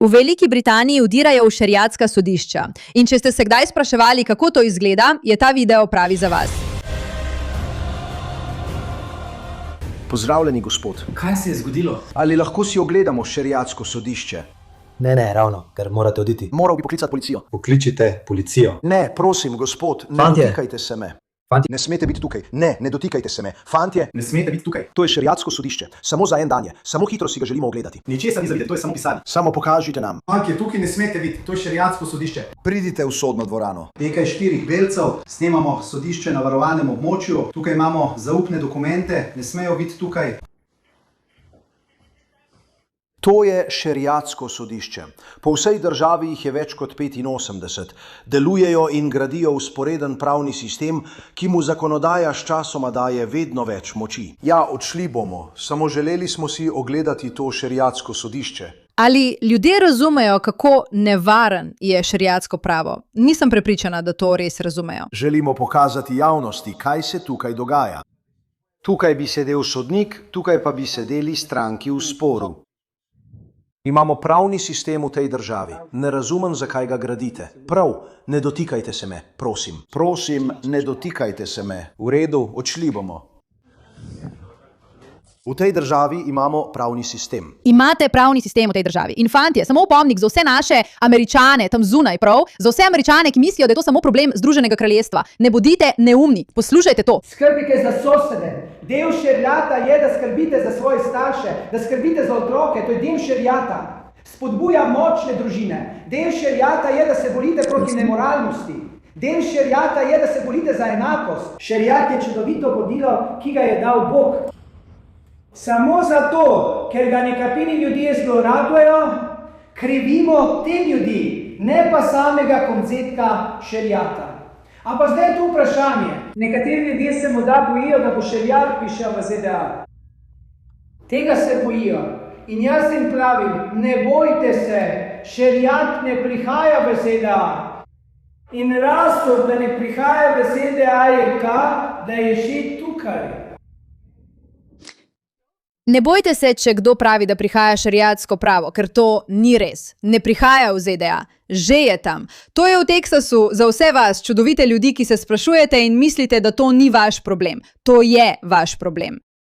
V Veliki Britaniji vdirajo v šeriatska sodišča. In če ste se kdaj spraševali, kako to izgleda, je ta video pravi za vas. Pozdravljeni, gospod. Kaj se je zgodilo? Ali lahko si ogledamo šeriatsko sodišče? Ne, ravno, ker morate oditi. Moral bi poklicati policijo. Pokličite policijo. Ne, prosim, gospod, ne Fantje. dotikajte se me. Fantje. Ne smete biti tukaj. Ne dotikajte se me. Fantje, Ne smete biti tukaj. to je šeriatsko sodišče. Samo za en dan je. Samo hitro si ga želimo ogledati. Ničesar ni za videti, to je samo pisanje. Samo pokažite nam. Fantje, tukaj ne smete biti, to je šeriatsko sodišče. Pridite v sodno dvorano. Nekaj 4 belcev, snemamo sodišče na varovanem območju, tukaj imamo zaupne dokumente, ne smejo biti tukaj. To je šeriatsko sodišče. Po vsej državi jih je več kot 85. Delujejo in gradijo vzporeden pravni sistem, ki mu zakonodaja sčasoma daje vedno več moči. Ja, odšli bomo, samo želeli smo si ogledati to šeriatsko sodišče. Ali ljudje razumejo, kako nevaren je šeriatsko pravo? Nisem prepričana, da to res razumejo. Želimo pokazati javnosti, kaj se tukaj dogaja. Tukaj bi sedel sodnik, tukaj pa bi sedeli stranki v sporu. Imamo pravni sistem v tej državi. Ne razumem, zakaj ga gradite. Prav, ne dotikajte se me, prosim. Prosim, ne dotikajte se me. V redu, odšli bomo. V tej državi imamo pravni sistem. Imate pravni sistem v tej državi. In fantje, samo opomnik za vse naše Američane tam zunaj, prav? Za vse Američane, ki mislijo, da je to samo problem Združenega kraljestva. Ne bodite neumni. Poslušajte to. Skrbite za sosede. Del šeriata je, da skrbite za svoje starše, da skrbite za otroke, to je del šeriata. Spodbuja močne družine. Del šeriata je, da se borite proti nemoralnosti. Del šeriata je, da se borite za enakost. Šeriat je čudovito vodilo, ki ga je dal Bog. Samo zato, ker ga nekateri ljudje zlorabljajo, krivimo te ljudi, ne pa samega koncepta šeriata. Ampak zdaj je tu vprašanje. Nekateri ljudje se morda bojijo, da bo šeriat prišel v ZDA. Tega se bojijo. In jaz jim pravim, ne bojte se, šeriat ne prihaja v ZDA. In razlog, da ne prihaja v ZDA je ta, da je že tukaj. Ne bojte se, če kdo pravi, da prihaja šeriatsko pravo, ker to ni res. Ne prihaja v ZDA. Že je tam. To je v Teksasu za vse vas, čudovite ljudi, ki se sprašujete in mislite, da to ni vaš problem. To je vaš problem.